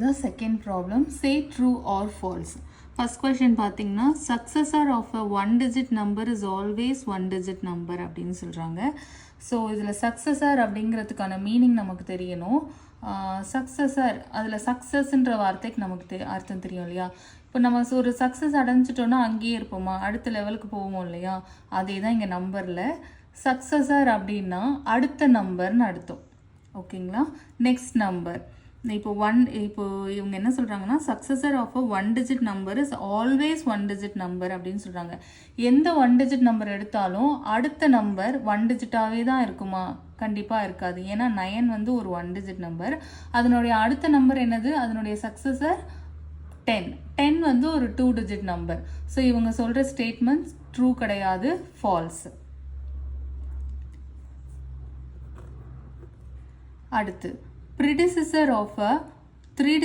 The second problem, say true or false. First question பார்த்தீங்கன்னா successor of a one digit number is always one digit number அப்படின்னு சொல்கிறாங்க. So இதில் successor அப்படிங்கிறதுக்கான meaning நமக்கு தெரியணும். successor அதில் சக்ஸஸ்ன்ற வார்த்தைக்கு நமக்கு அர்த்தம் தெரியும் இல்லையா. இப்போ நம்ம ஒரு சக்ஸஸ் அடைஞ்சிட்டோன்னா அங்கேயே இருப்போமா, அடுத்த லெவலுக்கு போவோம் இல்லையா, அதே தான் இங்கே நம்பரில். சக்ஸஸர் அப்படின்னா அடுத்த நம்பர்னு அர்த்தம். ஓகேங்களா. நெக்ஸ்ட் நம்பர் இப்போ இவங்க என்ன சொல்கிறாங்கன்னா successor of a one digit number is always one digit number அப்படின்னு சொல்கிறாங்க. எந்த ஒன் டிஜிட் நம்பர் எடுத்தாலும் அடுத்த நம்பர் ஒன் டிஜிட்டாகவே தான் இருக்குமா? கண்டிப்பாக இருக்காது. ஏன்னா 9 ஒரு ஒன் டிஜிட் நம்பர். அதனுடைய அடுத்த நம்பர் என்னது? அதனுடைய சக்ஸஸர் 10 ஒரு 2 டிஜிட் நம்பர். ஸோ இவங்க சொல்கிற ஸ்டேட்மெண்ட்ஸ் ட்ரூ கிடையாது, ஃபால்ஸ். அடுத்து predecessor of a 3 digit